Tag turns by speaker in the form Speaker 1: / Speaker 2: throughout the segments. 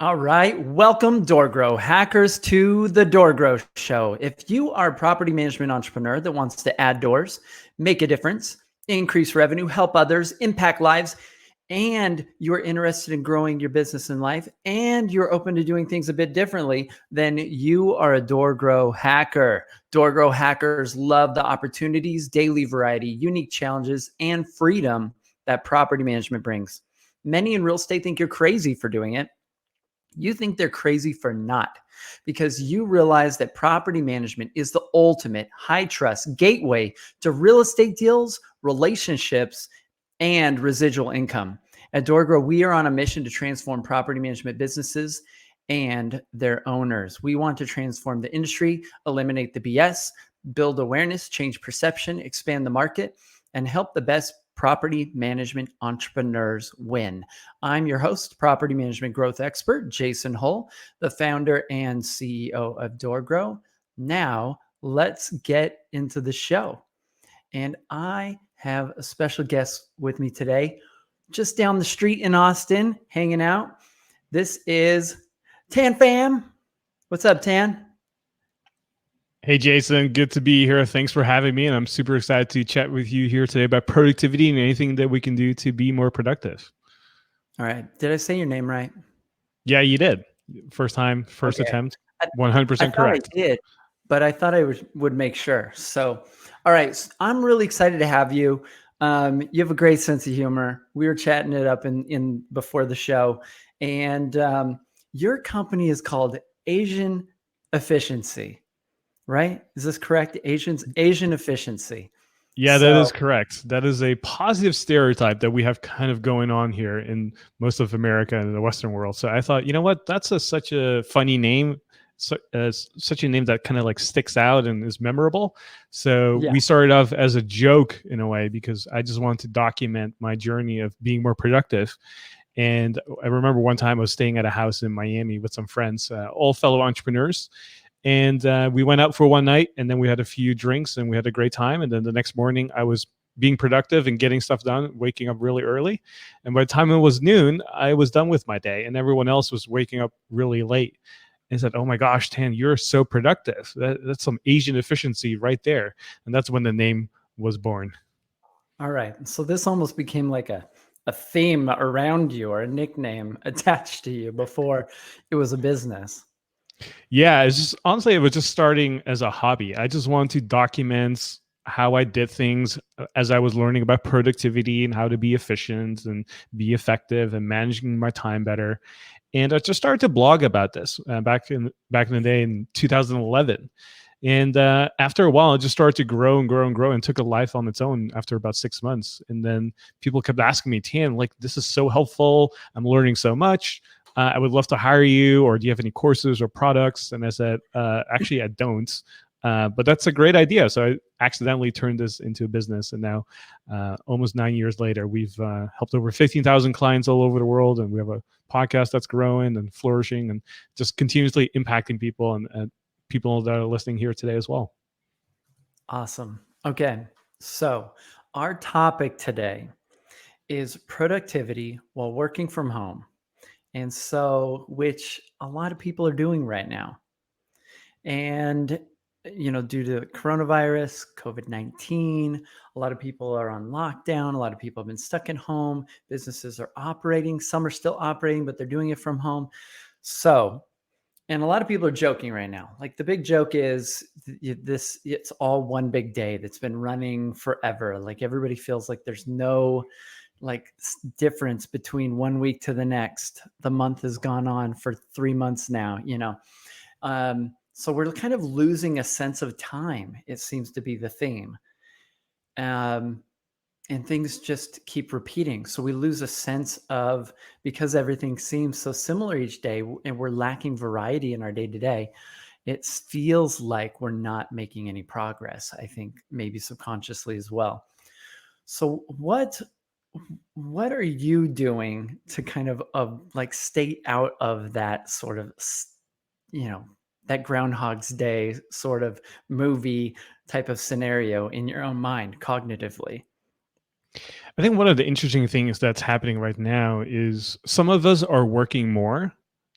Speaker 1: All right. Welcome, DoorGrow hackers, to the DoorGrow Show. If you are a property management entrepreneur that wants to add doors, make a difference, increase revenue, help others, impact lives, and you're interested in growing your business and life, and you're open to doing things a bit differently, then you are a DoorGrow hacker. DoorGrow hackers love the opportunities, daily variety, unique challenges, and freedom that property management brings. Many in real estate think you're crazy for doing it. You think they're crazy for not, because you realize that property management is the ultimate high trust gateway to real estate deals, relationships, and residual income. At DoorGrow, we are on a mission to transform property management businesses and their owners. We want to transform the industry, eliminate the BS, build awareness, change perception, expand the market, and help the best property management entrepreneurs win. I'm your host, property management growth expert, Jason Hull, the founder and CEO of DoorGrow. Now, let's get into the show. And I have a special guest with me today, just down the street in Austin, hanging out. This is Thanh Pham. What's up, Tan?
Speaker 2: Hey, Jason, good to be here. Thanks for having me. And I'm super excited to chat with you here today about productivity and anything that we can do to be more productive.
Speaker 1: All right. Did I say your name right?
Speaker 2: Yeah, you did. First time, first attempt, 100% correct.
Speaker 1: I did, but I thought I would make sure. So, all right. So I'm really excited to have you. You have a great sense of humor. We were chatting it up in before the show, and your company is called Asian Efficiency, right? Is this correct? Asian Efficiency.
Speaker 2: Yeah, that is correct. That is a positive stereotype that we have kind of going on here in most of America and the Western world. So I thought, you know what, that's such a funny name, such a name that kind of like sticks out and is memorable. So we started off as a joke in a way, because I just wanted to document my journey of being more productive. And I remember one time I was staying at a house in Miami with some friends, all fellow entrepreneurs. And we went out for one night, and then we had a few drinks, and we had a great time. And then the next morning, I was being productive and getting stuff done, waking up really early. And by the time it was noon, I was done with my day, and everyone else was waking up really late. And I said, "Oh my gosh, Tan, you're so productive. That's some Asian efficiency right there." And that's when the name was born.
Speaker 1: All right. So this almost became like a theme around you, or a nickname attached to you before it was a business.
Speaker 2: Yeah, it's just honestly, it was just starting as a hobby. I just wanted to document how I did things as I was learning about productivity and how to be efficient and be effective and managing my time better. And I just started to blog about this back in the day in 2011. And after a while, it just started to grow and grow and grow, and took a life on its own after about 6 months. And then people kept asking me, "Tan, like, this is so helpful. I'm learning so much. I would love to hire you, or do you have any courses or products?" And I said, actually, I don't. But that's a great idea. So I accidentally turned this into a business. And now, almost 9 years later, we've helped over 15,000 clients all over the world. And we have a podcast that's growing and flourishing and just continuously impacting people and people that are listening here today as well.
Speaker 1: Awesome. Okay. So our topic today is productivity while working from home. And so, which a lot of people are doing right now. And, due to coronavirus, COVID-19, a lot of people are on lockdown. A lot of people have been stuck at home. Businesses are operating. Some are still operating, but they're doing it from home. So, and a lot of people are joking right now. Like, the big joke is it's all one big day that's been running forever. Like, everybody feels like there's no difference between 1 week to the next. The month has gone on for 3 months now, so we're kind of losing a sense of time. It seems to be the theme. And things just keep repeating. So we lose a sense of, because everything seems so similar each day, and we're lacking variety in our day to day, it feels like we're not making any progress. I think maybe subconsciously as well. So what are you doing to kind of stay out of that sort of, that Groundhog's Day sort of movie type of scenario in your own mind cognitively?
Speaker 2: I think one of the interesting things that's happening right now is some of us are working more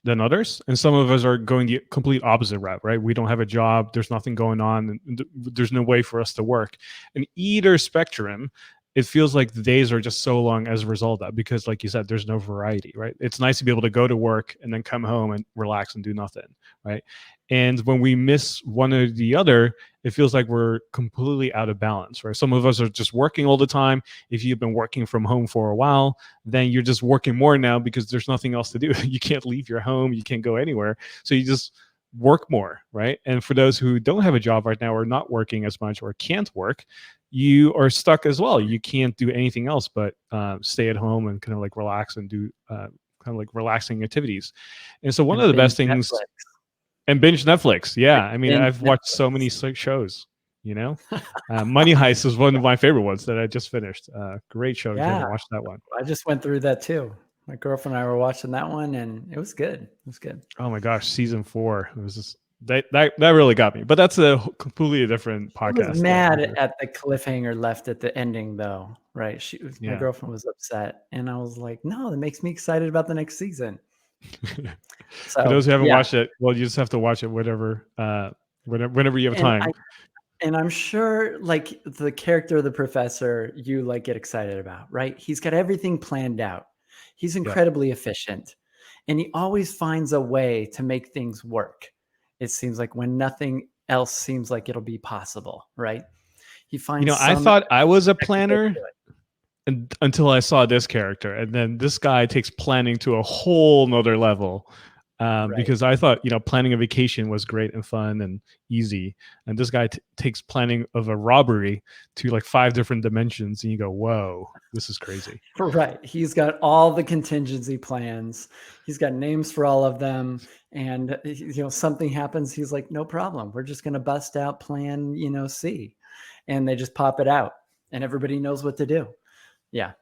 Speaker 2: than others, and some of us are going the complete opposite route, right? We don't have a job, there's nothing going on, and there's no way for us to work. In either spectrum, it feels like the days are just so long as a result of that, because like you said, there's no variety, right? It's nice to be able to go to work and then come home and relax and do nothing, right? And when we miss one or the other, it feels like we're completely out of balance, right? Some of us are just working all the time. If you've been working from home for a while, then you're just working more now because there's nothing else to do. You can't leave your home, you can't go anywhere. So you just work more, right? And for those who don't have a job right now or not working as much or can't work, you are stuck as well. You can't do anything else but stay at home and kind of like relax and do kind of like relaxing activities. And so one of
Speaker 1: And
Speaker 2: the best
Speaker 1: binge
Speaker 2: things,
Speaker 1: Netflix.
Speaker 2: and binge Netflix. Yeah,
Speaker 1: Like,
Speaker 2: I mean,
Speaker 1: binge
Speaker 2: I've watched so many
Speaker 1: Netflix.
Speaker 2: shows. You know, Money Heist is one of my favorite ones that I just finished. Great show if you
Speaker 1: Yeah,
Speaker 2: haven't watched that one.
Speaker 1: I just went through that too. My girlfriend and I were watching that one, and it was good. It was good.
Speaker 2: Oh my gosh, season 4. It was just that really got me. But that's a completely different
Speaker 1: She was
Speaker 2: podcast
Speaker 1: mad
Speaker 2: altogether.
Speaker 1: at the cliffhanger left at the ending, though, right? My
Speaker 2: Yeah.
Speaker 1: girlfriend was upset, and I was like, "No, that makes me excited about the next season."
Speaker 2: For those
Speaker 1: So,
Speaker 2: who haven't
Speaker 1: yeah,
Speaker 2: watched it, well, you just have to watch it whenever you have
Speaker 1: and
Speaker 2: time.
Speaker 1: I'm sure, like, the character of the professor, you, like, get excited about, right? He's got everything planned out. He's
Speaker 2: Yeah.
Speaker 1: incredibly efficient, and he always finds a way to make things work. It seems like when nothing else seems like it'll be possible, right? He finds
Speaker 2: I
Speaker 1: some
Speaker 2: thought I was a
Speaker 1: effective way to
Speaker 2: planner
Speaker 1: do it.
Speaker 2: until I saw this character, and then this guy takes planning to a whole nother level.
Speaker 1: Right.
Speaker 2: Because I thought planning a vacation was great and fun and easy, and this guy takes planning of a robbery to like 5 different dimensions, and you go, "Whoa, this is crazy."
Speaker 1: Right. He's got all the contingency plans. He's got names for all of them. And, something happens. He's like, no problem. We're just going to bust out plan, C. And they just pop it out and everybody knows what to do. Yeah.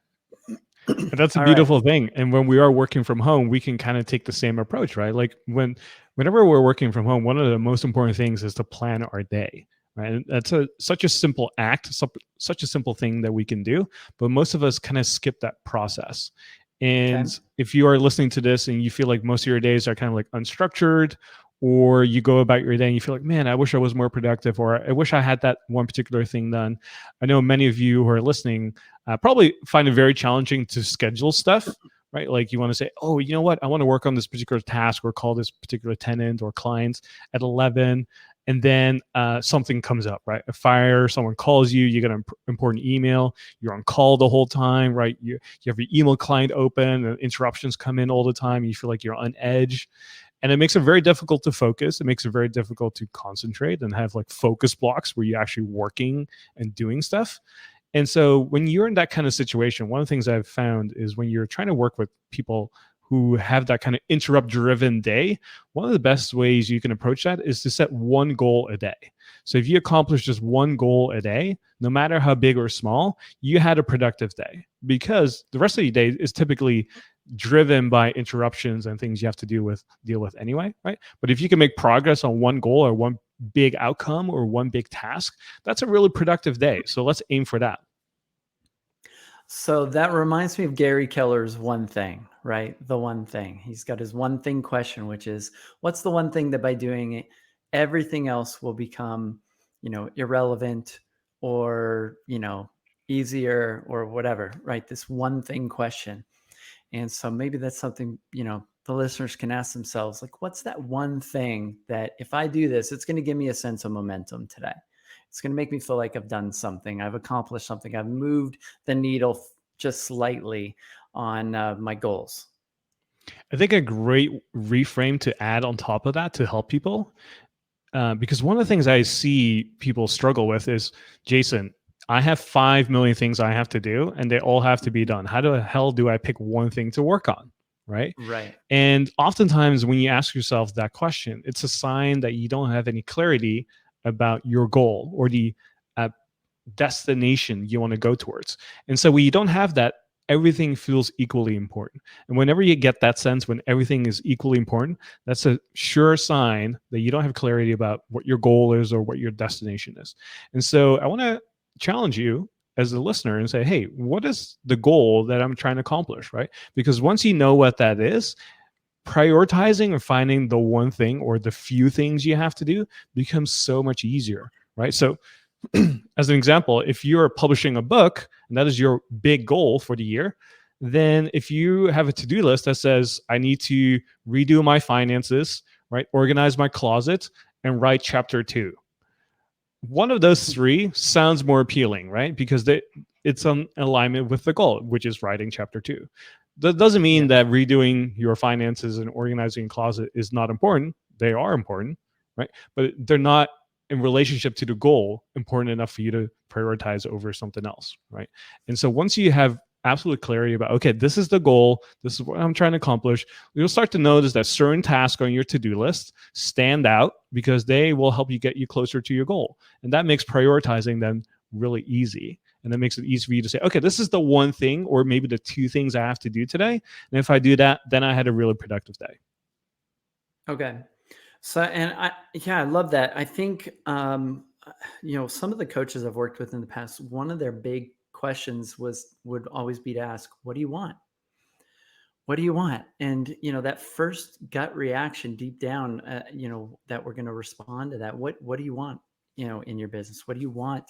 Speaker 2: And that's a
Speaker 1: All right.
Speaker 2: beautiful thing. And when we are working from home, we can kind of take the same approach, right? Like whenever we're working from home, one of the most important things is to plan our day, right? And that's such a simple act, such a simple thing that we can do, but most of us kind of skip that process.
Speaker 1: Okay.
Speaker 2: And if you are listening to this and you feel like most of your days are kind of like unstructured, or you go about your day and you feel like, man, I wish I was more productive, or I wish I had that one particular thing done. I know many of you who are listening probably find it very challenging to schedule stuff, right? Like you want to say, oh, you know what? I want to work on this particular task or call this particular tenant or client at 11. And then something comes up, right? A fire, someone calls you, you get an important email, you're on call the whole time, right? You have your email client open, and interruptions come in all the time. You feel like you're on edge. And it makes it very difficult to focus. It makes it very difficult to concentrate and have like focus blocks where you're actually working and doing stuff. And so when you're in that kind of situation, one of the things I've found is when you're trying to work with people who have that kind of interrupt driven day, one of the best ways you can approach that is to set one goal a day. So if you accomplish just one goal a day, no matter how big or small, you had a productive day, because the rest of the day is typically driven by interruptions and things you have to deal with anyway, right? But if you can make progress on one goal or one big outcome or one big task, that's a really productive day. So let's aim for that.
Speaker 1: So that reminds me of Gary Keller's one thing, right? The one thing. He's got his one thing question, which is, what's the one thing that by doing it, everything else will become, irrelevant or, easier or whatever, right? This one thing question. And so maybe that's something, the listeners can ask themselves, like, what's that one thing that if I do this, it's going to give me a sense of momentum today? It's going to make me feel like I've done something. I've accomplished something. I've moved the needle just slightly on my goals.
Speaker 2: I think a great reframe to add on top of that to help people, because one of the things I see people struggle with is, Jason, I have 5 million things I have to do and they all have to be done. How the hell do I pick one thing to work on? Right.
Speaker 1: Right.
Speaker 2: And oftentimes when you ask yourself that question, it's a sign that you don't have any clarity about your goal or the uh, destination you want to go towards. And so when you don't have that, everything feels equally important. And whenever you get that sense, when everything is equally important, that's a sure sign that you don't have clarity about what your goal is or what your destination is. And so I want to challenge you as a listener and say, hey, what is the goal that I'm trying to accomplish, right? Because once you know what that is, prioritizing and finding the one thing or the few things you have to do becomes so much easier, right? So as an example, if you're publishing a book and that is your big goal for the year, then if you have a to-do list that says, I need to redo my finances, right, organize my closet, and write chapter 2, one of those three sounds more appealing, right? Because it's on alignment with the goal, which is writing chapter 2. That doesn't mean
Speaker 1: Yeah.
Speaker 2: that redoing your finances and organizing your closet is not important. They are important, right? But they're not in relationship to the goal important enough for you to prioritize over something else, right? And so once you have absolute clarity about, okay, this is the goal, this is what I'm trying to accomplish, you'll start to notice that certain tasks on your to-do list stand out because they will help you get you closer to your goal. And that makes prioritizing then really easy. And that makes it easy for you to say, okay, this is the one thing or maybe the two things I have to do today. And if I do that, then I had a really productive day.
Speaker 1: Okay. So, and I love that. I think, some of the coaches I've worked with in the past, one of their big questions would always be to ask, what do you want? What do you want? And, that first gut reaction deep down, that we're going to respond to that. What do you want, in your business? What do you want?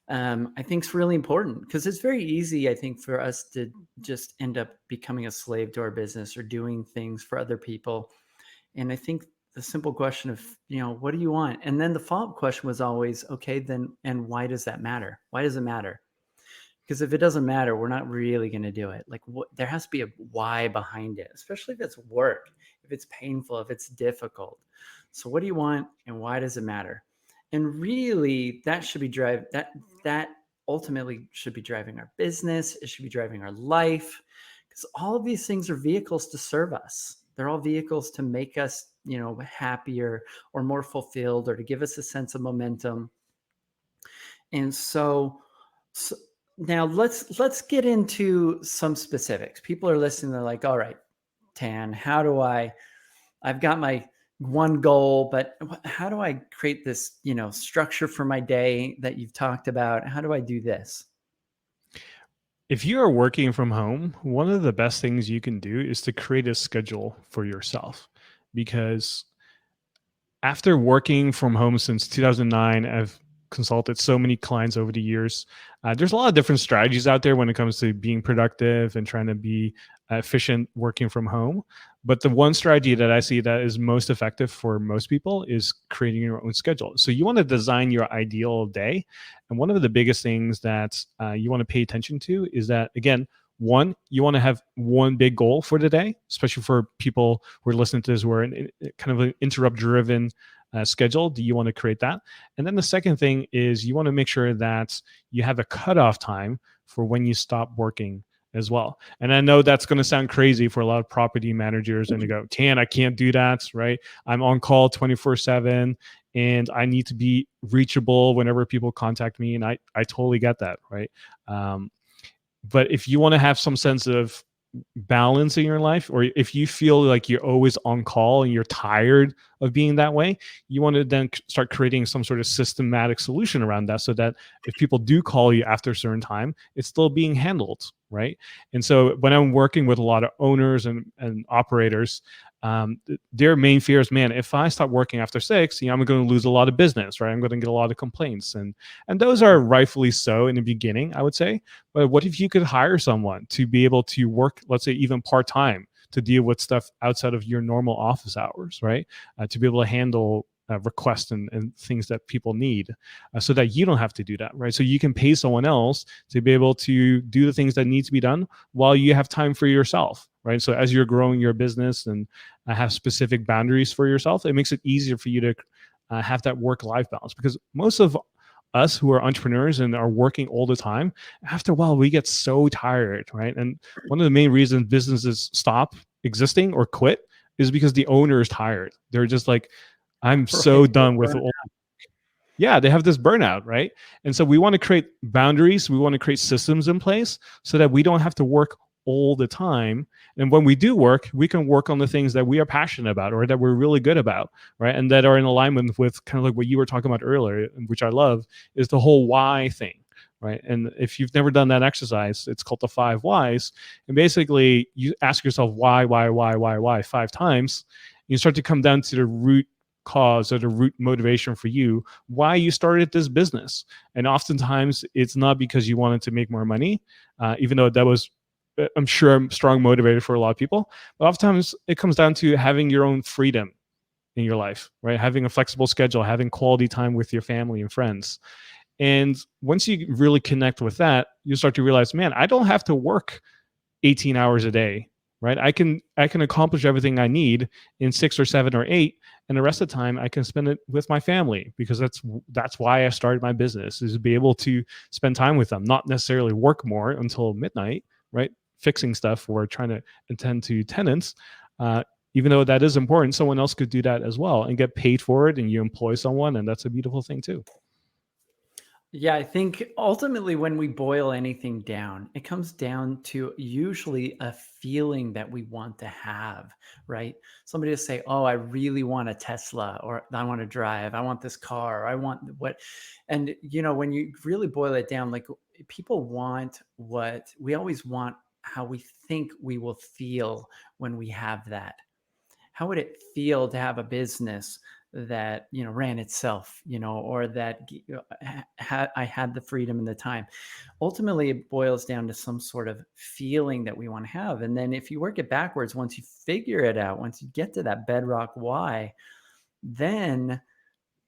Speaker 1: I think is really important because it's very easy, I think, for us to just end up becoming a slave to our business or doing things for other people. And I think the simple question of, what do you want? And then the follow-up question was always, okay, then, and why does that matter? Why does it matter? Because if it doesn't matter, we're not really going to do it. Like, there has to be a why behind it, especially if it's work, if it's painful, if it's difficult. So what do you want and why does it matter? And really, that should be that ultimately should be driving our business. It should be driving our life, because all of these things are vehicles to serve us. They're all vehicles to make us, happier or more fulfilled, or to give us a sense of momentum. And so now let's get into some specifics. People are listening. They're like, all right, Tan, I've got my one goal, but how do I create this, structure for my day that you've talked about? How do I do this?
Speaker 2: If you are working from home, one of the best things you can do is to create a schedule for yourself. Because after working from home since 2009, I've consulted so many clients over the years. There's a lot of different strategies out there when it comes to being productive and trying to be efficient working from home. But the one strategy that I see that is most effective for most people is creating your own schedule. So you want to design your ideal day. And one of the biggest things that you want to pay attention to is that, again, one, you want to have one big goal for the day, especially for people who are listening to this who are in kind of an interrupt driven schedule. Do you want to create that? And then the second thing is you want to make sure that you have a cutoff time for when you stop working as well. And I know that's going to sound crazy for a lot of property managers, and they go, I can't do that, right? I'm on call 24/7 and I need to be reachable whenever people contact me. And I totally get that, right? But if you want to have some sense of balance in your life, or if you feel like you're always on call and you're tired of being that way, you want to then start creating some sort of systematic solution around that, so that if people do call you after a certain time, it's still being handled, right? And so when I'm working with a lot of owners and operators, their main fear is, man, if I stop working after 6, I'm going to lose a lot of business, right? I'm going to get a lot of complaints, and those are rightfully so in the beginning, I would say. But what if you could hire someone to be able to work, let's say, even part-time, to deal with stuff outside of your normal office hours, right? To be able to handle requests and things that people need, so that you don't have to do that, right? So you can pay someone else to be able to do the things that need to be done while you have time for yourself, right? So as you're growing your business and have specific boundaries for yourself, it makes it easier for you to have that work-life balance. Because most of us who are entrepreneurs and are working all the time, after a while we get so tired, right? And one of the main reasons businesses stop existing or quit is because the owner is tired. They're just like, I'm so done with all. Yeah, they have this burnout, right? And so we want to create boundaries. We want to create systems in place so that we don't have to work all the time. And when we do work, we can work on the things that we are passionate about or that we're really good about, right? And that are in alignment with kind of like what you were talking about earlier, which I love, is the whole why thing, right? And if you've never done that exercise, it's called the 5 whys. And basically, you ask yourself why 5 times. You start to come down to the root cause or the root motivation for you, why you started this business. And oftentimes, it's not because you wanted to make more money, even though that was, I'm sure, a strong motivator for a lot of people. But oftentimes, it comes down to having your own freedom in your life, right? Having a flexible schedule, having quality time with your family and friends. And once you really connect with that, you start to realize, man, I don't have to work 18 hours a day, right? I can accomplish everything I need in 6 or 7 or 8, and the rest of the time I can spend it with my family, because that's why I started my business, is to be able to spend time with them, not necessarily work more until midnight, right? Fixing stuff or trying to attend to tenants. Uh, Even though that is important, someone else could do that as well and get paid for it, and you employ someone, and that's a beautiful thing too.
Speaker 1: Yeah, I think ultimately when we boil anything down, it comes down to usually a feeling that we want to have, right? Somebody will say, "Oh, I really want a Tesla," or "I want to drive, I want this car, or I want what." And when you really boil it down, like people want what we always want, how we think we will feel when we have that. How would it feel to have a business that ran itself, or that I had the freedom and the time? Ultimately, it boils down to some sort of feeling that we want to have, and then if you work it backwards, once you figure it out, once you get to that bedrock why, then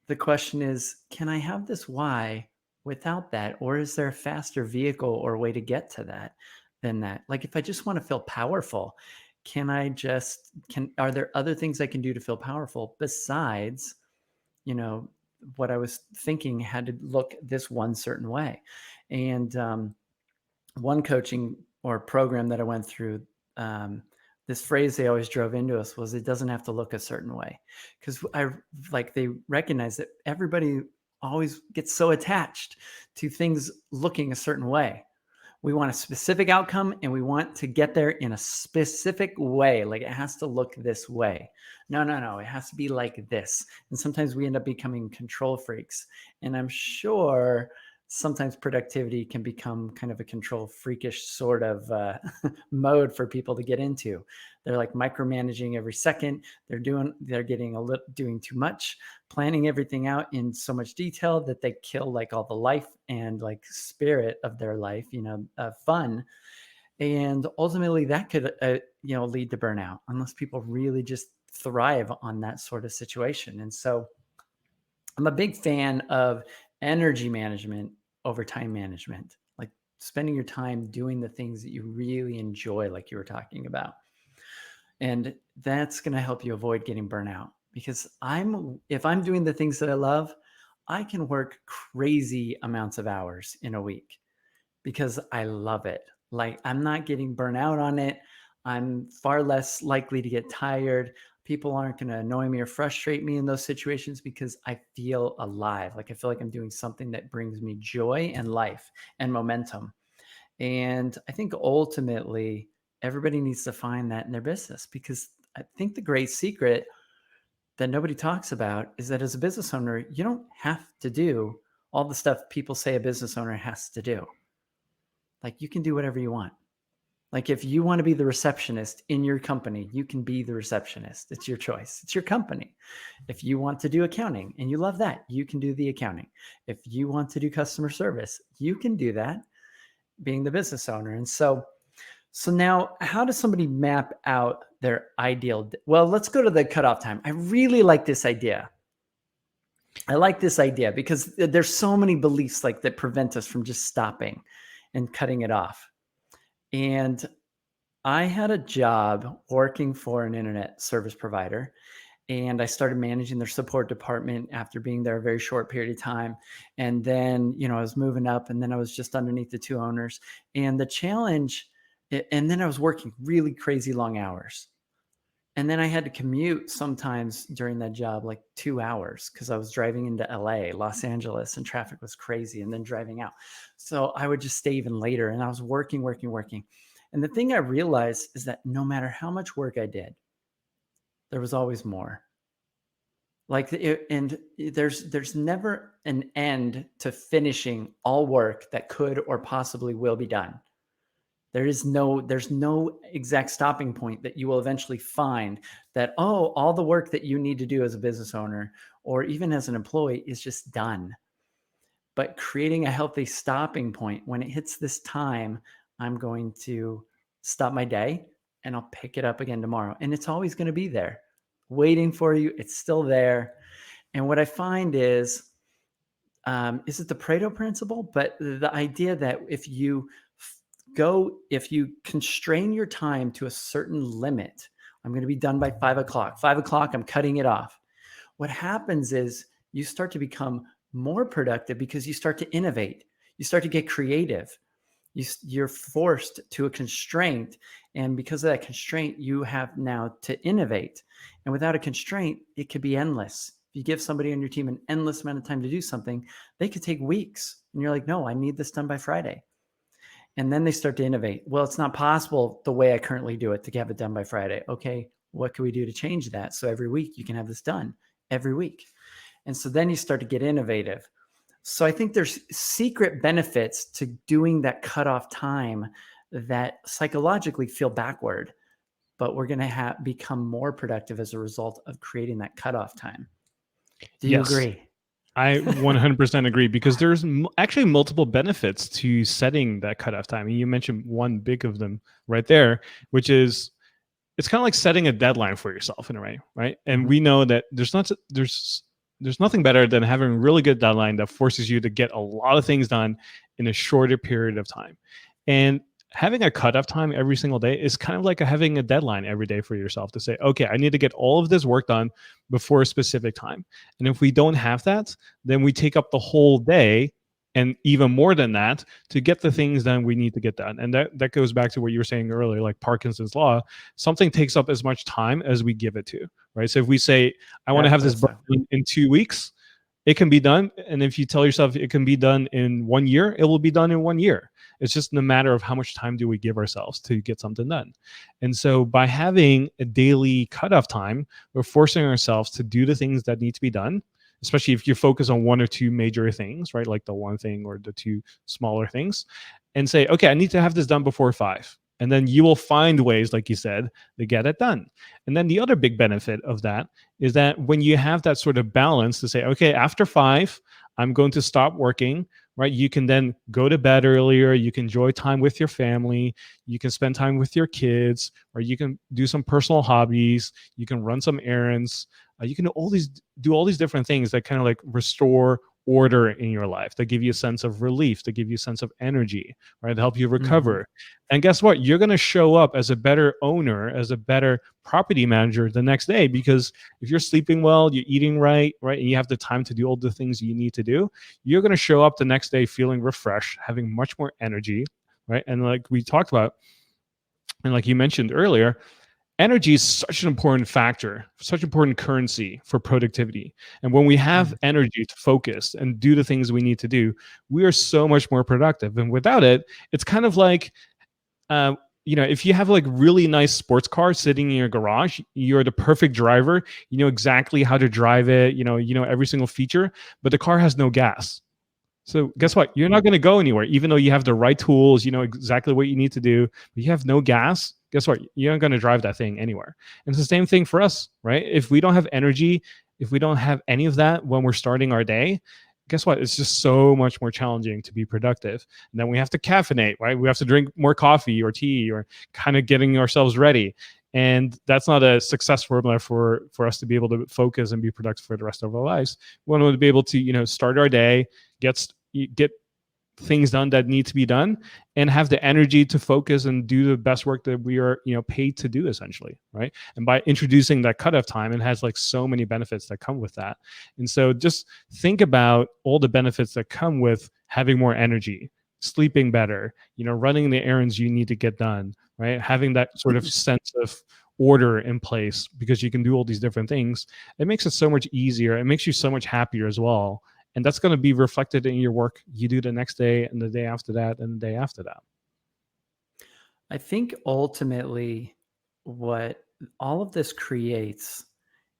Speaker 1: the question is, can I have this why without that? Or is there a faster vehicle or way to get to that than that? Like if I just want to feel powerful, are there other things I can do to feel powerful besides, you know, what I was thinking had to look this one certain way? And one coaching or program that I went through, this phrase they always drove into us was, it doesn't have to look a certain way. Because they recognize that everybody always gets so attached to things looking a certain way. We want a specific outcome and we want to get there in a specific way. Like it has to look this way. No, no, no. It has to be like this. And sometimes we end up becoming control freaks. And I'm sure sometimes productivity can become kind of a control freakish sort of mode for people to get into. They're like micromanaging every second. They're getting doing too much, planning everything out in so much detail that they kill like all the life and like spirit of their life, fun. And ultimately that could, lead to burnout unless people really just thrive on that sort of situation. And so I'm a big fan of energy management over time management, like spending your time doing the things that you really enjoy, like you were talking about. And that's going to help you avoid getting burnout, because if I'm doing the things that I love, I can work crazy amounts of hours in a week because I love it. Like I'm not getting burnt out on it. I'm far less likely to get tired. People aren't going to annoy me or frustrate me in those situations because I feel alive. Like I feel like I'm doing something that brings me joy and life and momentum. And I think ultimately everybody needs to find that in their business, because I think the great secret that nobody talks about is that as a business owner, you don't have to do all the stuff people say a business owner has to do. Like you can do whatever you want. Like if you want to be the receptionist in your company, you can be the receptionist. It's your choice. It's your company. If you want to do accounting and you love that, you can do the accounting. If you want to do customer service, you can do that being the business owner. And so now how does somebody map out their ideal? Well, let's go to the cutoff time. I really like this idea. I like this idea because there's so many beliefs like that prevent us from just stopping and cutting it off. And I had a job working for an internet service provider, and I started managing their support department after being there a very short period of time. And then, I was moving up, and then I was just underneath the two owners. And the challenge, and then I was working really crazy long hours. And then I had to commute sometimes during that job, like 2 hours, because I was driving into LA, Los Angeles, and traffic was crazy, and then driving out. So I would just stay even later, and I was working, working, working. And the thing I realized is that no matter how much work I did, there was always more. Like there's never an end to finishing all work that could or possibly will be done. There's no exact stopping point that you will eventually find that, oh, all the work that you need to do as a business owner or even as an employee is just done. But creating a healthy stopping point when it hits this time, I'm going to stop my day and I'll pick it up again tomorrow. And it's always going to be there waiting for you. It's still there. And what I find is it the Pareto principle? But the idea that if you constrain your time to a certain limit, I'm going to be done by 5 o'clock. 5 o'clock, I'm cutting it off. What happens is you start to become more productive because you start to innovate. You start to get creative. You're forced to a constraint. And because of that constraint, you have now to innovate. And without a constraint, it could be endless. If you give somebody on your team an endless amount of time to do something, they could take weeks. And you're like, no, I need this done by Friday. And then they start to innovate. Well, it's not possible the way I currently do it to have it done by Friday. Okay, what can we do to change that? So every week you can have this done every week. And so then you start to get innovative. So I think there's secret benefits to doing that cutoff time that psychologically feel backward, but we're going to become more productive as a result of creating that cutoff time. Do you
Speaker 2: Yes,
Speaker 1: agree?
Speaker 2: I 100% agree because there's actually multiple benefits to setting that cutoff time. And you mentioned one big of them right there, which is it's kind of like setting a deadline for yourself in a way, right? And
Speaker 1: Mhm.
Speaker 2: we know that there's nothing better than having a really good deadline that forces you to get a lot of things done in a shorter period of time. And having a cutoff time every single day is kind of like having a deadline every day for yourself to say, okay, I need to get all of this work done before a specific time. And if we don't have that, then we take up the whole day and even more than that to get the things done we need to get done. And that goes back to what you were saying earlier, like Parkinson's law. Something takes up as much time as we give it to, right? So if we say, I want to have this book
Speaker 1: Episode.
Speaker 2: done in 2 weeks, it can be done. And if you tell yourself it can be done in 1 year, it will be done in 1 year. It's just a matter of how much time do we give ourselves to get something done. And so by having a daily cutoff time, we're forcing ourselves to do the things that need to be done, especially if you focus on one or two major things, right? Like the one thing or the two smaller things, and say, okay, I need to have this done before 5. And then you will find ways, like you said, to get it done. And then the other big benefit of that is that when you have that sort of balance to say, okay, after 5, I'm going to stop working, right? You can then go to bed earlier. You can enjoy time with your family. You can spend time with your kids, or you can do some personal hobbies. You can run some errands. You can do all these different things that kind of like restore order in your life, that give you a sense of relief, that give you a sense of energy, right? To help you
Speaker 1: Mhm.
Speaker 2: recover. And guess what? You're going to show up as a better owner, as a better property manager the next day, because if you're sleeping well, you're eating right, right, and you have the time to do all the things you need to do, you're going to show up the next day feeling refreshed, having much more energy, right? And like we talked about, and like you mentioned earlier, energy is such an important factor, such important currency for productivity. And when we have
Speaker 1: Mm.
Speaker 2: energy to focus and do the things we need to do, we are so much more productive. And without it, it's kind of like uh, if you have like really nice sports car sitting in your garage, you're the perfect driver. You know exactly how to drive it. You know every single feature, but the car has no gas. So guess
Speaker 1: Yeah.
Speaker 2: what? You're not going to go anywhere, even though you have the right tools. You know exactly what you need to do. But you have no gas. Guess what? You're not going to drive that thing anywhere. And it's the same thing for us, right? If we don't have energy, if we don't have any of that when we're starting our day, guess what? It's just so much more challenging to be productive. And then we have to caffeinate, right? We have to drink more coffee or tea or kind of getting ourselves ready. And that's not a success formula for us to be able to focus and be productive for the rest of our lives. We want to be able to, start our day, get things done that need to be done, and have the energy to focus and do the best work that we are paid to do, essentially, right? And by introducing that cutoff time, it has like so many benefits that come with that. And so just think about all the benefits that come with having more energy, sleeping better, running the errands you need to get done, right? Having that sort of sense of order in place because you can do all these different things. It makes it so much easier. It makes you so much happier as well, and that's going to be reflected in your work you do the next day and the day after that and the day after that.
Speaker 1: I think ultimately what all of this creates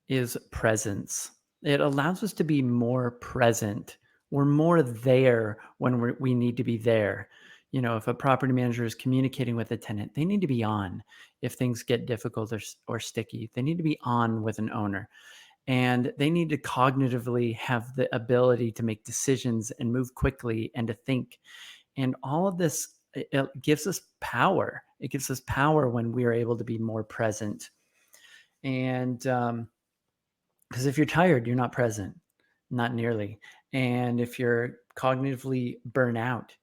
Speaker 1: is presence. It allows us to be more present. We're more there when we need to be there. If a property manager is communicating with a tenant, they need to be on. If things get difficult or sticky, they need to be on with an owner. And they need to cognitively have the ability to make decisions and move quickly and to think. And all of this, it gives us power. It gives us power when we are able to be more present. And because if you're tired, you're not present, not nearly. And if you're cognitively burnt out,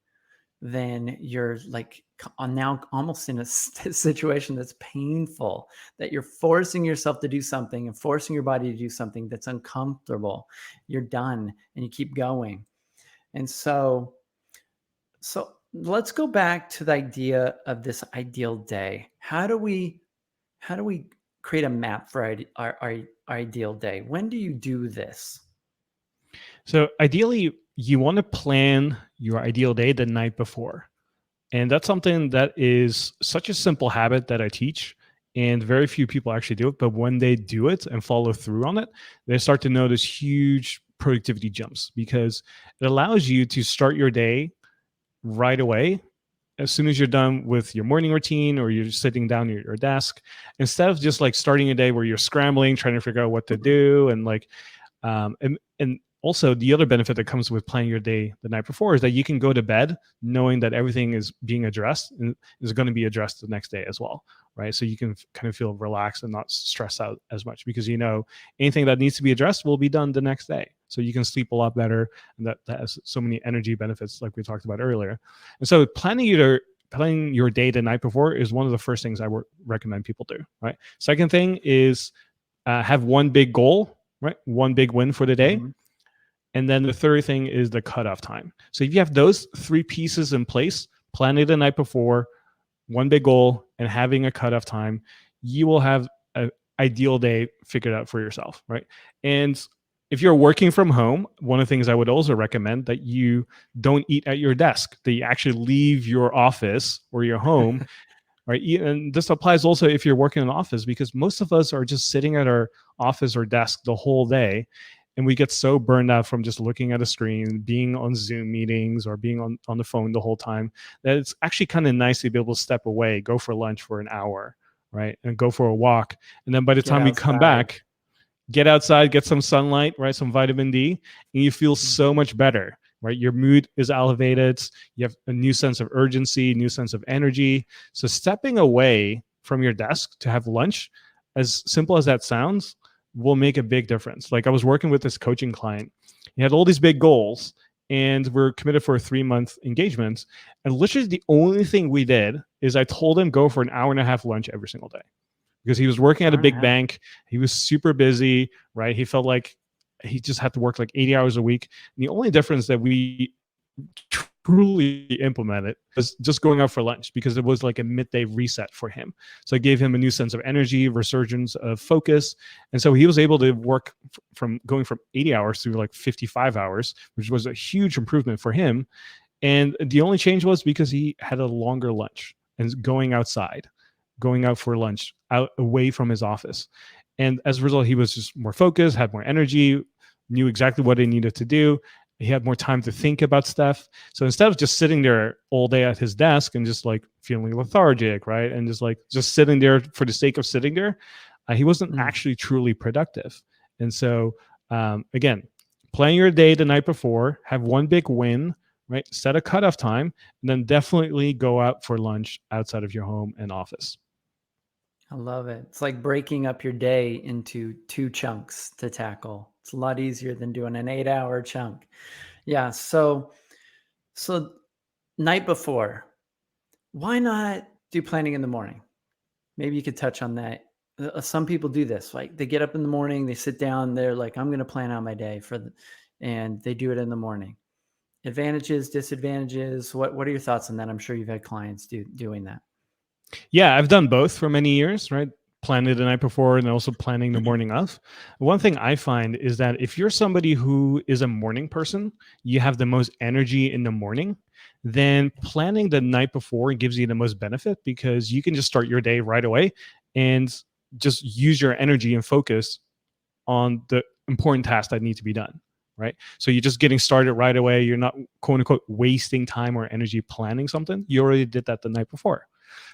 Speaker 1: then you're like now almost in a situation that's painful, that you're forcing yourself to do something and forcing your body to do something that's uncomfortable. You're done and you keep going. And so let's go back to the idea of this ideal day. How do we create a map for our ideal day? When do you do this?
Speaker 2: So ideally, you want to plan your ideal day the night before. And that's something that is such a simple habit that I teach. And very few people actually do it. But when they do it and follow through on it, they start to notice huge productivity jumps because it allows you to start your day right away. As soon as you're done with your morning routine or you're sitting down at your desk, instead of just like starting a day where you're scrambling, trying to figure out what to do and like and also the other benefit that comes with planning your day the night before is that you can go to bed knowing that everything is being addressed and is going to be addressed the next day as well, right? So you can kind of feel relaxed and not stress out as much because anything that needs to be addressed will be done the next day. So you can sleep a lot better, and that has so many energy benefits like we talked about earlier. And so planning your day the night before is one of the first things I would recommend people do, right? Second thing is have one big goal, right? One big win for the day.
Speaker 1: Mhm.
Speaker 2: And then the third thing is the cutoff time. So if you have those three pieces in place, planning the night before, one big goal, and having a cutoff time, you will have an ideal day figured out for yourself, right? And if you're working from home, one of the things I would also recommend that you don't eat at your desk, that you actually leave your office or your home, right? And this applies also if you're working in an office because most of us are just sitting at our office or desk the whole day. And we get so burned out from just looking at a screen, being on Zoom meetings or being on the phone the whole time, that it's actually kind of nice to be able to step away, go for lunch for an hour, right? And go for a walk. And then by the
Speaker 1: Get
Speaker 2: time we come
Speaker 1: outside.
Speaker 2: back, get outside, get some sunlight, right? Some vitamin D, and you feel so
Speaker 1: Mhm.
Speaker 2: much better, right? Your mood is elevated. You have a new sense of urgency, new sense of energy. So stepping away from your desk to have lunch, as simple as that sounds, will make a big difference. Like I was working with this coaching client. He had all these big goals and we're committed for a 3-month engagement. And literally the only thing we did is I told him go for an hour and a half lunch every single day because he was working at a
Speaker 1: Hour and a
Speaker 2: big
Speaker 1: half.
Speaker 2: bank. He was super busy, right? He felt like he just had to work like 80 hours a week. And the only difference that we truly implemented was just going out for lunch because it was like a midday reset for him. So it gave him a new sense of energy, resurgence of focus. And so he was able to work from going from 80 hours to like 55 hours, which was a huge improvement for him. And the only change was because he had a longer lunch and going outside, going out for lunch, out away from his office. And as a result, he was just more focused, had more energy, knew exactly what he needed to do. He had more time to think about stuff. So instead of just sitting there all day at his desk and just like feeling lethargic, right? And just sitting there for the sake of sitting there, he wasn't
Speaker 1: Mm.
Speaker 2: actually truly productive. And so, again, plan your day the night before, have one big win, right? Set a cutoff time, and then definitely go out for lunch outside of your home and office.
Speaker 1: I love it. It's like breaking up your day into two chunks to tackle. It's a lot easier than doing an 8-hour chunk. Yeah. So night before, why not do planning in the morning? Maybe you could touch on that. Some people do this. Like they get up in the morning, they sit down, they're like, I'm going to plan out my day and they do it in the morning. Advantages, disadvantages. What are your thoughts on that? I'm sure you've had clients doing that.
Speaker 2: Yeah, I've done both for many years, right? Planning the night before and also planning the morning of. One thing I find is that if you're somebody who is a morning person, you have the most energy in the morning, then planning the night before gives you the most benefit because you can just start your day right away and just use your energy and focus on important tasks that need to be done, right? So you're just getting started right away. You're not, quote unquote, wasting time or energy planning something. You already did that the night before.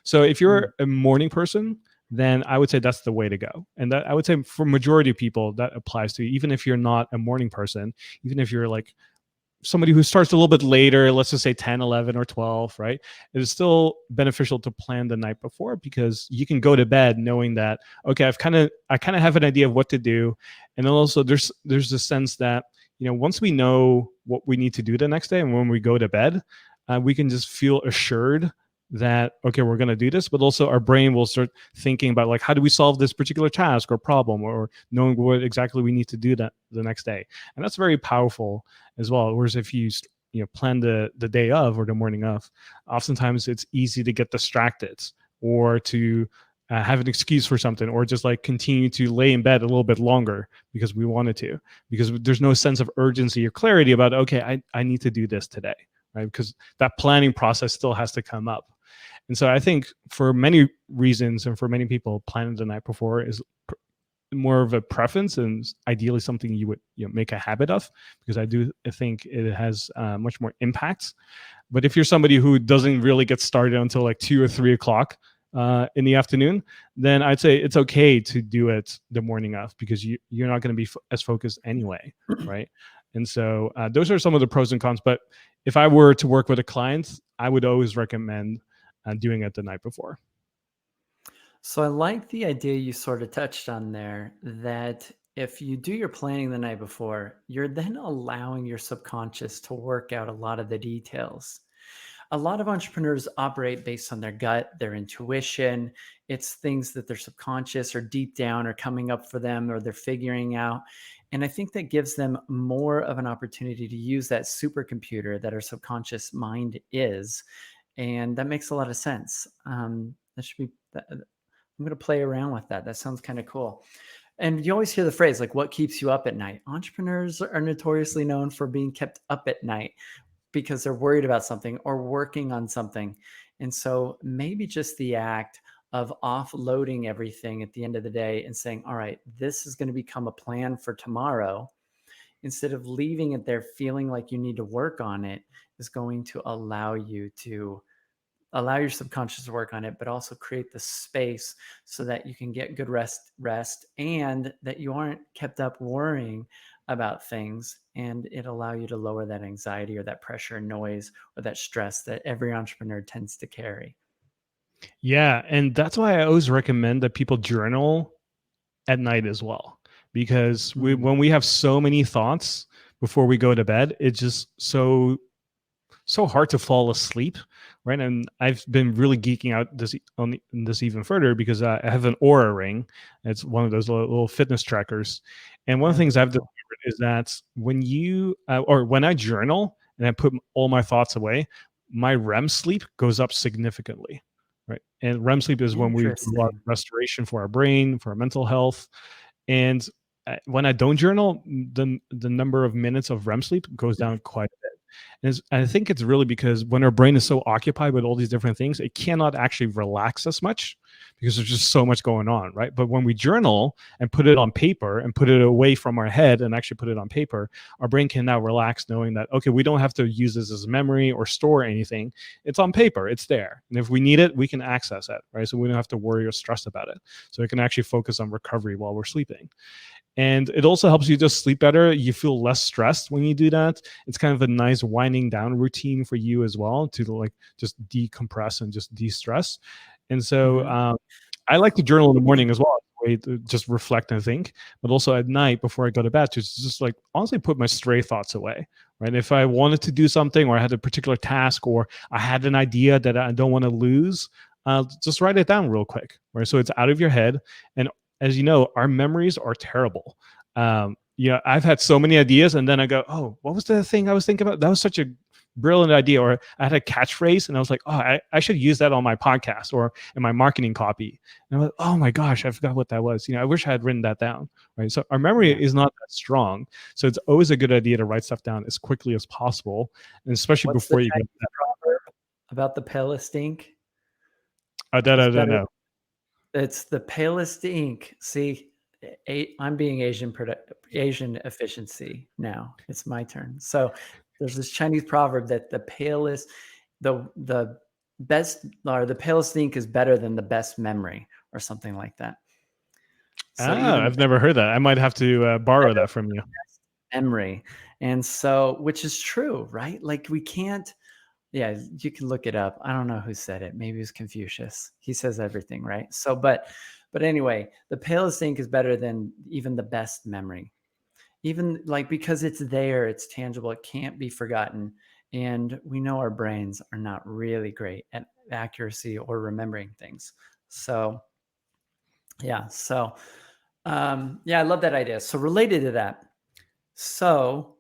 Speaker 2: So if
Speaker 1: Mm.
Speaker 2: you're a morning person, then I would say that's the way to go. And that, I would say, for majority of people, that applies to you. Even if you're not a morning person, even if you're like somebody who starts a little bit later, let's just say 10, 11, or 12, right? It is still beneficial to plan the night before, because you can go to bed knowing that, okay, I kind of have an idea of what to do. And then also there's the sense that, once we know what we need to do the next day, and when we go to bed, we can just feel assured that, okay, we're going to do this. But also our brain will start thinking about, like, how do we solve this particular task or problem, or knowing what exactly we need to do that the next day. And that's very powerful as well. Whereas if you plan the day of or the morning of, oftentimes it's easy to get distracted, or to have an excuse for something, or just like continue to lay in bed a little bit longer because we wanted to, because there's no sense of urgency or clarity about, okay, I need to do this today, right? Because that planning process still has to come up. And so I think for many reasons, and for many people, planning the night before is more of a preference, and ideally something you would make a habit of, because I do think it has much more impact. But if you're somebody who doesn't really get started until like 2 or 3 o'clock in the afternoon, then I'd say it's okay to do it the morning of, because you're not going to be as focused anyway, right? And so those are some of the pros and cons. But if I were to work with a client, I would always recommend doing it the night before.
Speaker 1: So I like the idea you sort of touched on there, that if you do your planning the night before, you're then allowing your subconscious to work out a lot of the details. A lot of entrepreneurs operate based on their gut, their intuition. It's things that their subconscious or deep down are coming up for them, or they're figuring out. And I think that gives them more of an opportunity to use that supercomputer that our subconscious mind is. And that makes a lot of sense. That should be, I'm going to play around with that. That sounds kind of cool. And you always hear the phrase, like, what keeps you up at night? Entrepreneurs are notoriously known for being kept up at night because they're worried about something or working on something. And so maybe just the act of offloading everything at the end of the day and saying, all right, this is going to become a plan for tomorrow, instead of leaving it there feeling like you need to work on it, is going to allow you to allow your subconscious to work on it, but also create the space so that you can get good rest, and that you aren't kept up worrying about things, and it allow you to lower that anxiety or that pressure and noise or that stress that every entrepreneur tends to carry.
Speaker 2: Yeah, and that's why I always recommend that people journal at night as well, because
Speaker 1: Mm.
Speaker 2: when we have so many thoughts before we go to bed, it's just so hard to fall asleep, right? And I've been really geeking out on this even further, because I have an Aura ring. It's one of those little fitness trackers, and one of the
Speaker 1: Oh,
Speaker 2: things
Speaker 1: very
Speaker 2: I've
Speaker 1: cool.
Speaker 2: discovered is that when you or when I journal and I put all my thoughts away, my REM sleep goes up significantly, right? And REM sleep is when we do a lot of
Speaker 1: Interesting.
Speaker 2: restoration for our brain, for our mental health. And when I don't journal, the number of minutes of REM sleep goes down quite a bit. And I think it's really because when our brain is so occupied with all these different things, it cannot actually relax as much, because there's just so much going on, right? But when we journal and put it on paper and put it away from our head and actually put it on paper, our brain can now relax knowing that, okay, we don't have to use this as memory or store anything. It's on paper, it's there. And if we need it, we can access it, right? So we don't have to worry or stress about it. So it can actually focus on recovery while we're sleeping. And it also helps you just sleep better. You feel less stressed when you do that. It's kind of a nice winding down routine for you as well, to like just decompress and just de-stress. And so
Speaker 1: Hmm.
Speaker 2: I like to journal in the morning as well, as a way to just reflect and think, but also at night before I go to bed, to just like honestly put my stray thoughts away, right? If I wanted to do something, or I had a particular task, or I had an idea that I don't want to lose, just write it down real quick, right? So it's out of your head. And as you know, our memories are terrible. I've had so many ideas, and then I go, "Oh, what was the thing I was thinking about? That was such a brilliant idea." Or I had a catchphrase, and I was like, "Oh, I should use that on my podcast or in my marketing copy." And I'm like, "Oh my gosh, I forgot what that was." I wish I had written that down. Right. So our memory
Speaker 1: Yeah.
Speaker 2: is not that strong. So it's always a good idea to write stuff down as quickly as possible, and especially
Speaker 1: What's the
Speaker 2: before you go to
Speaker 1: Chinese proverb about the palest ink?
Speaker 2: bed. That
Speaker 1: It's
Speaker 2: I don't
Speaker 1: better.
Speaker 2: know.
Speaker 1: It's the palest ink. See, I'm being Asian efficiency now. It's my turn. So there's this Chinese proverb that the best or the palest ink is better than the best memory or something like that. So
Speaker 2: Ah,
Speaker 1: even
Speaker 2: I've never heard that. I might have to borrow
Speaker 1: better
Speaker 2: that from you.
Speaker 1: memory. And so, which is true, right? Like we can't, yeah, you can look it up. I don't know who said it. Maybe it was Confucius. He says everything, right? So, but anyway, the palest ink is better than even the best memory. Even like because it's there, it's tangible, it can't be forgotten. And we know our brains are not really great at accuracy or remembering things. So, yeah. So, yeah, I love that idea. So, related to that, so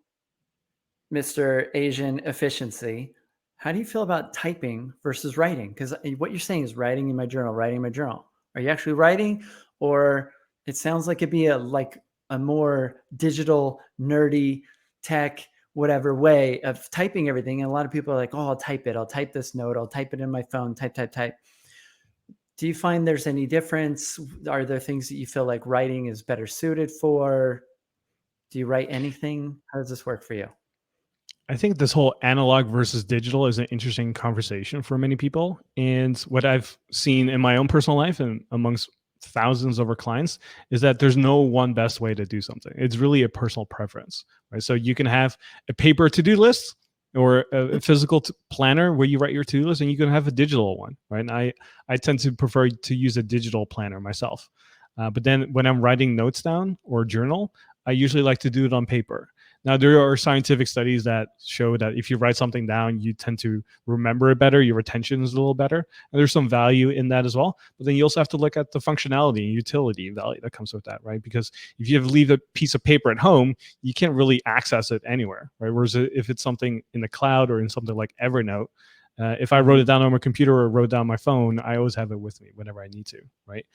Speaker 1: Mr. Asian efficiency, how do you feel about typing versus writing? Because what you're saying is writing in my journal, writing in my journal. Are you actually writing, or it sounds like it'd be a more digital, nerdy, tech, whatever way of typing everything? And a lot of people are like, "Oh, I'll type it. I'll type this note. I'll type it in my phone. Type, type, type." Do you find there's any difference? Are there things that you feel like writing is better suited for? Do you write anything? How does this work for you?
Speaker 2: I think this whole analog versus digital is an interesting conversation for many people. And what I've seen in my own personal life and amongst thousands of our clients is that there's no one best way to do something. It's really a personal preference, right? So you can have a paper to-do list or a physical planner where you write your to-do list, and you can have a digital one, right? And I tend to prefer to use a digital planner myself. But then when I'm writing notes down or journal, I usually like to do it on paper. Now, there are scientific studies that show that if you write something down, you tend to remember it better. Your retention is a little better. And there's some value in that as well. But then you also have to look at the functionality and utility value that comes with that, right? Because if you leave a piece of paper at home, you can't really access it anywhere, right? Whereas if it's something in the cloud or in something like Evernote, if I wrote it down on my computer or wrote down on my phone, I always have it with me whenever I need to, right?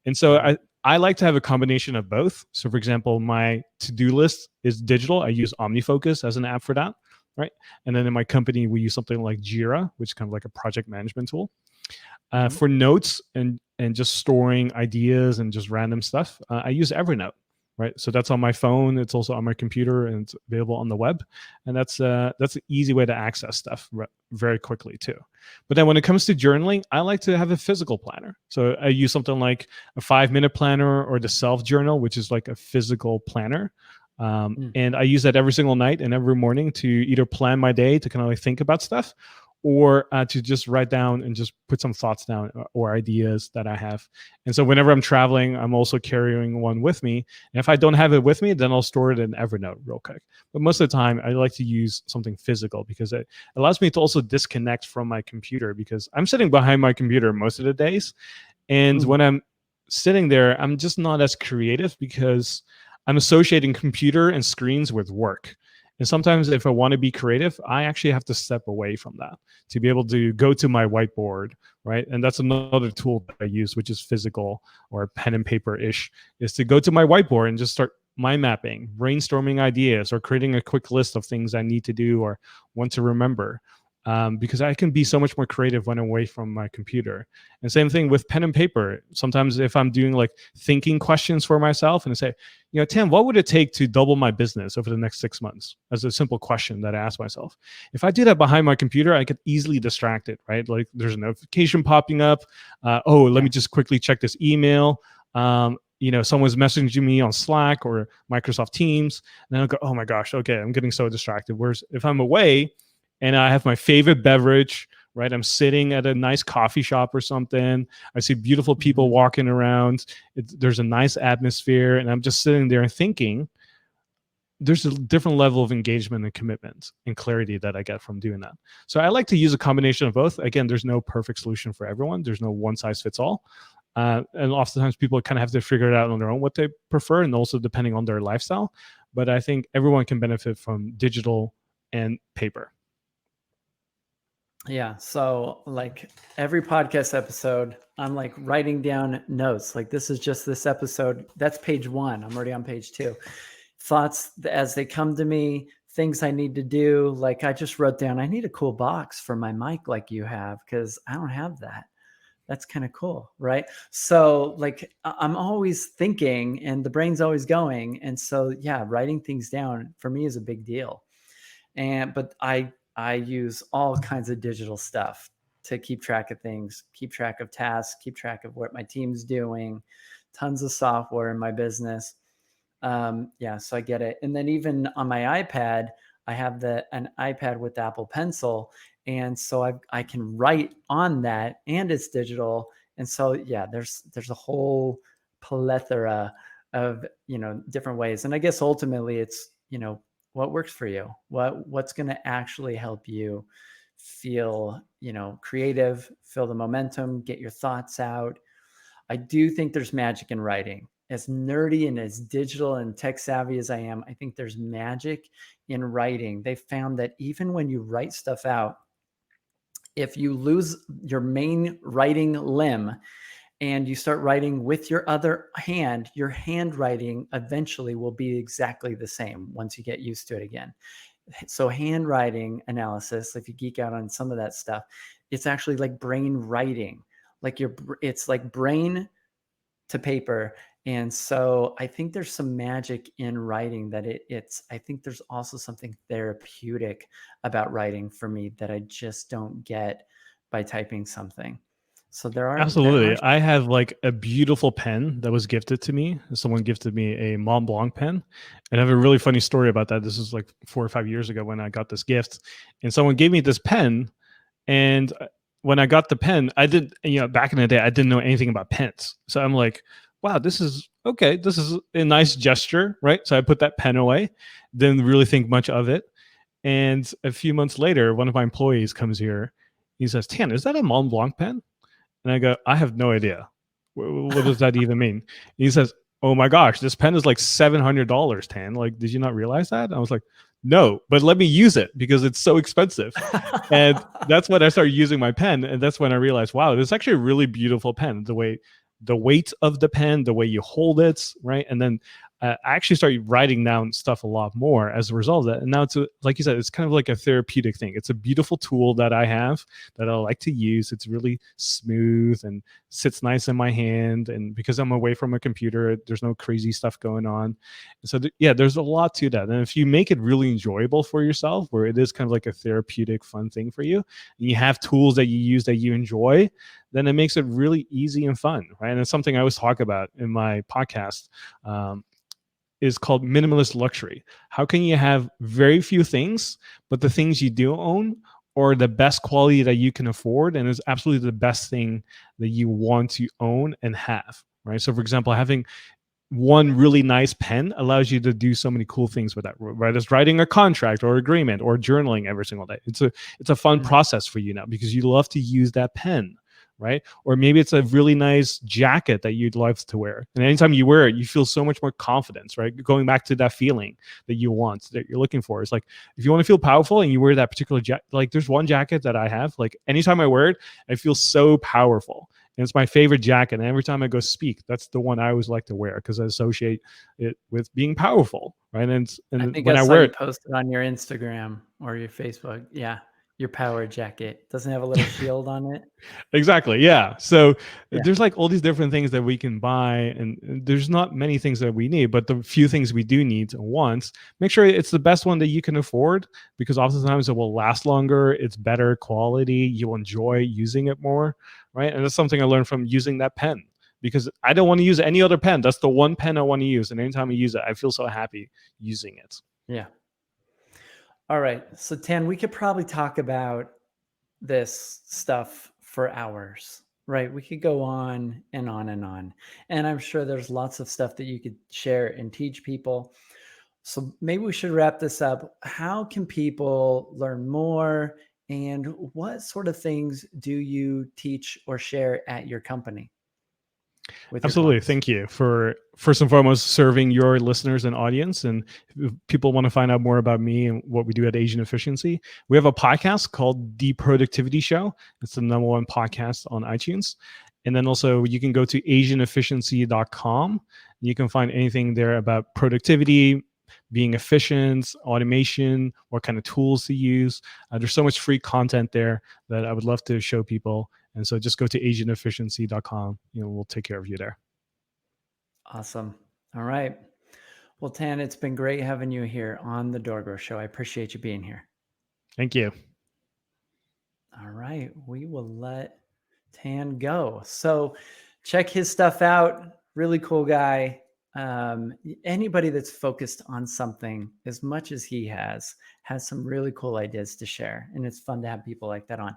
Speaker 2: And so
Speaker 1: Right.
Speaker 2: I like to have a combination of both. So, for example, my to-do list is digital. I use OmniFocus as an app for that, right? And then in my company, we use something like Jira, which is kind of like a project management tool.
Speaker 1: Mhm.
Speaker 2: For notes and just storing ideas and just random stuff, I use Evernote, right? So that's on my phone. It's also on my computer, and it's available on the web. And that's an easy way to access stuff very quickly too. But then when it comes to journaling, I like to have a physical planner. So I use something like a 5-minute planner or the Self Journal, which is like a physical planner.
Speaker 1: Mm.
Speaker 2: And I use that every single night and every morning to either plan my day to kind of like think about stuff, or to just write down and just put some thoughts down or ideas that I have. And so whenever I'm traveling, I'm also carrying one with me. And if I don't have it with me, then I'll store it in Evernote real quick. But most of the time, I like to use something physical because it allows me to also disconnect from my computer, because I'm sitting behind my computer most of the days. And
Speaker 1: Mm.
Speaker 2: when I'm sitting there, I'm just not as creative because I'm associating computer and screens with work. And sometimes if I want to be creative, I actually have to step away from that to be able to go to my whiteboard, right? And that's another tool that I use, which is physical or pen and paper-ish, is to go to my whiteboard and just start mind mapping, brainstorming ideas, or creating a quick list of things I need to do or want to remember. Because I can be so much more creative when I'm away from my computer. And same thing with pen and paper. Sometimes if I'm doing like thinking questions for myself and I say, Tim, what would it take to double my business over the next 6 months? As a simple question that I ask myself. If I do that behind my computer, I get easily distracted, right? Like there's a notification popping up. Let
Speaker 1: Yeah.
Speaker 2: me just quickly check this email. Someone's messaging me on Slack or Microsoft Teams. And then I'll go, oh my gosh, okay, I'm getting so distracted. Whereas if I'm away and I have my favorite beverage, right? I'm sitting at a nice coffee shop or something. I see beautiful people
Speaker 1: Mhm.
Speaker 2: walking around. There's a nice atmosphere, and I'm just sitting there thinking. There's a different level of engagement and commitment and clarity that I get from doing that. So I like to use a combination of both. Again, there's no perfect solution for everyone. There's no one size fits all. And oftentimes people kind of have to figure it out on their own what they prefer, and also depending on their lifestyle. But I think everyone can benefit from digital and paper.
Speaker 1: Yeah. So, like every podcast episode, I'm like writing down notes. Like, this is just this episode. That's page one. I'm already on page two. Thoughts as they come to me, things I need to do. Like, I just wrote down, I need a cool box for my mic like you have, because I don't have that. That's kind of cool, right? So like I'm always thinking and the brain's always going. And so yeah, writing things down for me is a big deal. But I use all kinds of digital stuff to keep track of things, keep track of tasks, keep track of what my team's doing, tons of software in my business. Yeah, so I get it. And then even on my iPad, I have an iPad with Apple Pencil, and so I can write on that, and it's digital. And so yeah, there's a whole plethora of different ways. And I guess ultimately it's what works for you, what's going to actually help you feel creative, feel the momentum, get your thoughts out. I do think there's magic in writing. As nerdy and as digital and tech savvy as I am, I think there's magic in writing. They found that even when you write stuff out, if you lose your main writing limb and you start writing with your other hand, your handwriting eventually will be exactly the same once you get used to it again. So handwriting analysis, if you geek out on some of that stuff, it's actually like brain writing. It's like brain to paper. And so I think there's some magic in writing that I think there's also something therapeutic about writing for me that I just don't get by typing something. So there are.
Speaker 2: Absolutely. I have like a beautiful pen that was gifted to me. Someone gifted me a Mont Blanc pen. And I have a really funny story about that. This is like 4 or 5 years ago when I got this gift. And someone gave me this pen. And when I got the pen, I did, back in the day, I didn't know anything about pens. So I'm like, wow, this is okay. This is a nice gesture, right? So I put that pen away, didn't really think much of it. And a few months later, one of my employees comes here. He says, Tan, is that a Mont Blanc pen? And I go, I have no idea. What does that even mean? And he says, oh my gosh, this pen is like $700, Tan. Like, did you not realize that? I was like, no, but let me use it because it's so expensive. And that's when I started using my pen. And that's when I realized, wow, this is actually a really beautiful pen. The weight of the pen, the way you hold it, right? And then I actually started writing down stuff a lot more as a result of that. And now like you said, it's kind of like a therapeutic thing. It's a beautiful tool that I have that I like to use. It's really smooth and sits nice in my hand. And because I'm away from a computer, there's no crazy stuff going on. And so yeah, there's a lot to that. And if you make it really enjoyable for yourself, where it is kind of like a therapeutic, fun thing for you, and you have tools that you use that you enjoy, then it makes it really easy and fun, right? And it's something I always talk about in my podcast. Is called minimalist luxury. How can you have very few things, but the things you do own are the best quality that you can afford, and is absolutely the best thing that you want to own and have, right? So for example, having one really nice pen allows you to do so many cool things with that, right? As writing a contract or agreement or journaling every single day. It's a fun process for you now because you love to use that pen, right? Or maybe it's a really nice jacket that you'd love to wear. And anytime you wear it, you feel so much more confidence, right? Going back to that feeling that you want, that you're looking for. It's like, if you want to feel powerful and you wear that particular jacket, like there's one jacket that I have, like anytime I wear it, I feel so powerful. And it's my favorite jacket. And every time I go speak, that's the one I always like to wear because I associate it with being powerful, right?
Speaker 1: I
Speaker 2: And
Speaker 1: think
Speaker 2: when
Speaker 1: I
Speaker 2: I
Speaker 1: saw
Speaker 2: wear
Speaker 1: you
Speaker 2: it,
Speaker 1: posted on your Instagram or your Facebook. Yeah, your power jacket. Doesn't it have a little shield on it?
Speaker 2: exactly, yeah. So
Speaker 1: Yeah.
Speaker 2: there's like all these different things that we can buy, and there's not many things that we need, but the few things we do need and want, make sure it's the best one that you can afford, because oftentimes it will last longer, it's better quality, you'll enjoy using it more, right? And that's something I learned from using that pen, because I don't want to use any other pen. That's the one pen I want to use, and anytime I use it, I feel so happy using it.
Speaker 1: Yeah. All right. So Tan, we could probably talk about this stuff for hours, right? We could go on and on and on. And I'm sure there's lots of stuff that you could share and teach people. So maybe we should wrap this up. How can people learn more? And what sort of things do you teach or share at your company with your
Speaker 2: Absolutely.
Speaker 1: clients?
Speaker 2: Thank you for first and foremost serving your listeners and audience. And if people want to find out more about me and what we do at Asian Efficiency, we have a podcast called The Productivity Show. It's the #1 podcast on iTunes. And then also you can go to asianefficiency.com. You can find anything there about productivity, being efficient, automation, what kind of tools to use. There's so much free content there that I would love to show people. And so just go to agentefficiency.com. We'll take care of you there.
Speaker 1: Awesome. All right. Well, Tan, it's been great having you here on the DoorGrow Show. I appreciate you being here.
Speaker 2: Thank you.
Speaker 1: All right. We will let Tan go. So check his stuff out. Really cool guy. Anybody that's focused on something as much as he has some really cool ideas to share. And it's fun to have people like that on.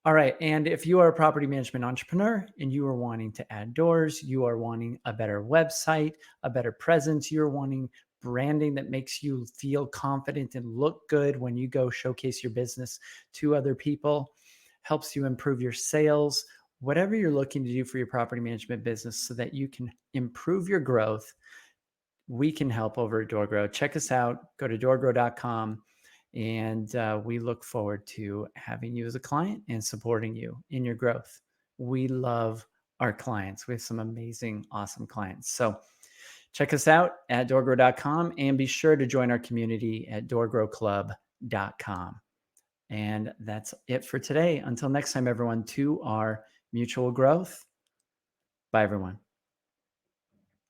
Speaker 1: All right. And if you are a property management entrepreneur and you are wanting to add doors, you are wanting a better website, a better presence, you're wanting branding that makes you feel confident and look good when you go showcase your business to other people, helps you improve your sales, whatever you're looking to do for your property management business so that you can improve your growth, we can help over at DoorGrow. Check us out. Go to doorgrow.com. And we look forward to having you as a client and supporting you in your growth. We love our clients. We have some amazing, awesome clients. So check us out at doorgrow.com and be sure to join our community at doorgrowclub.com. And that's it for today. Until next time, everyone, to our mutual growth. Bye, everyone.